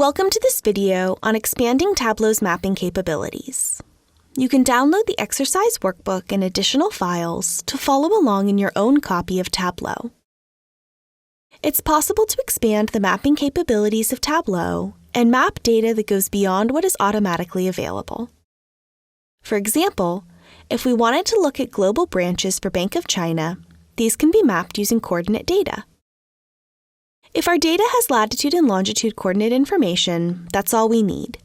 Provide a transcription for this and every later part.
Welcome to this video on expanding Tableau's mapping capabilities. You can download the exercise workbook and additional files to follow along in your own copy of Tableau. It's possible to expand the mapping capabilities of Tableau and map data that goes beyond what is automatically available. For example, if we wanted to look at global branches for Bank of China, these can be mapped using coordinate data. If our data has latitude and longitude coordinate information, that's all we need.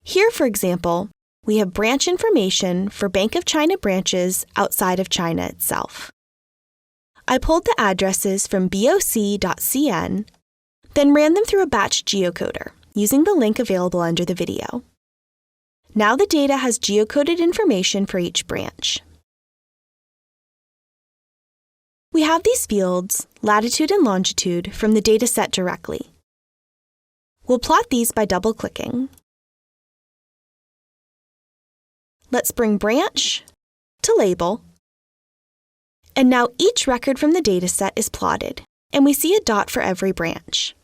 Here, for example, we have branch information for Bank of China branches outside of China itself. I pulled the addresses from boc.cn, then ran them through a batch geocoder using the link available under the video. Now the data has geocoded information for each branch. We have these fields, latitude and longitude, from the dataset directly. We'll plot these by double-clicking. Let's bring branch to label. And now each record from the dataset is plotted, and we see a dot for every branch.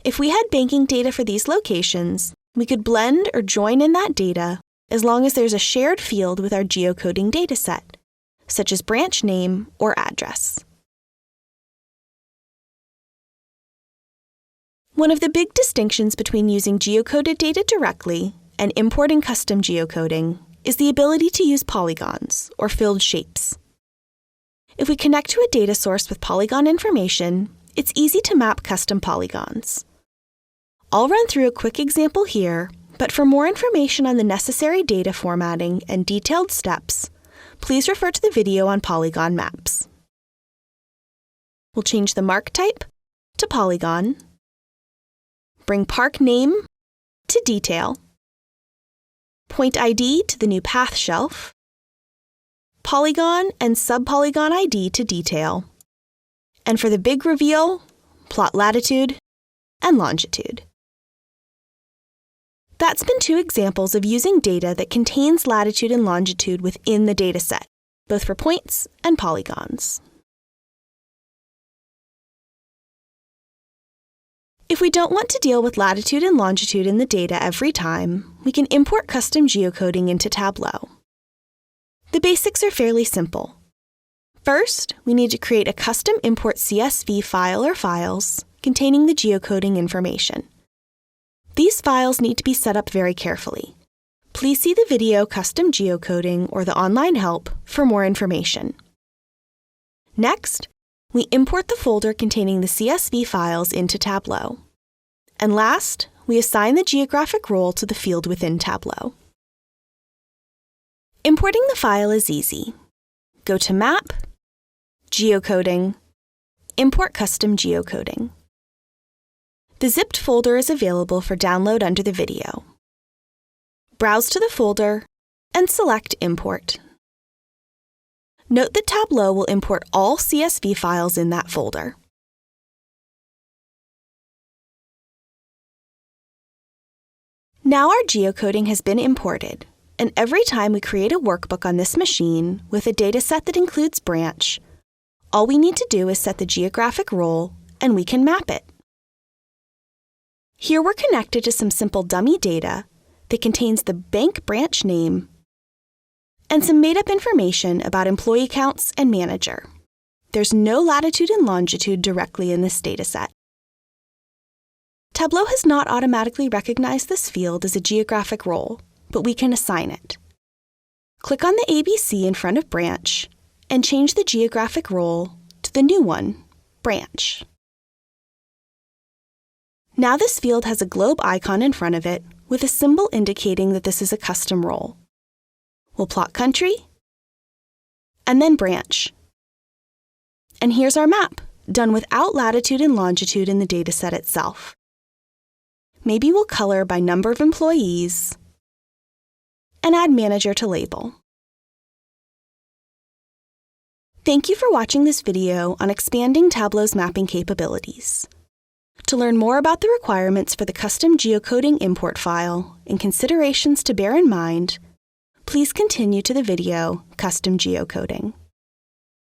If we had banking data for these locations, we could blend or join in that data as long as there's a shared field with our geocoding dataset, such as branch name or address. One of the big distinctions between using geocoded data directly and importing custom geocoding is the ability to use polygons, or filled shapes. If we connect to a data source with polygon information, it's easy to map custom polygons. I'll run through a quick example here, but for more information on the necessary data formatting and detailed steps, please refer to the video on polygon maps. We'll change the mark type to polygon, bring park name to detail, point ID to the new path shelf, polygon and subpolygon ID to detail, and for the big reveal, plot latitude and longitude. That's been two examples of using data that contains latitude and longitude within the dataset, both for points and polygons. If we don't want to deal with latitude and longitude in the data every time, we can import custom geocoding into Tableau. The basics are fairly simple. First, we need to create a custom import CSV file or files containing the geocoding information. These files need to be set up very carefully. Please see the video Custom Geocoding or the online help for more information. Next, we import the folder containing the CSV files into Tableau. And last, we assign the geographic role to the field within Tableau. Importing the file is easy. Go to Map, Geocoding, Import Custom Geocoding. The zipped folder is available for download under the video. Browse to the folder and select Import. Note that Tableau will import all CSV files in that folder. Now our geocoding has been imported, and every time we create a workbook on this machine with a dataset that includes branch, all we need to do is set the geographic role and we can map it. Here we're connected to some simple dummy data that contains the bank branch name and some made-up information about employee counts and manager. There's no latitude and longitude directly in this dataset. Tableau has not automatically recognized this field as a geographic role, but we can assign it. Click on the ABC in front of branch and change the geographic role to the new one, branch. Now this field has a globe icon in front of it with a symbol indicating that this is a custom role. We'll plot country, and then branch. And here's our map, done without latitude and longitude in the dataset itself. Maybe we'll color by number of employees, and add manager to label. Thank you for watching this video on expanding Tableau's mapping capabilities. To learn more about the requirements for the custom geocoding import file and considerations to bear in mind, please continue to the video Custom Geocoding.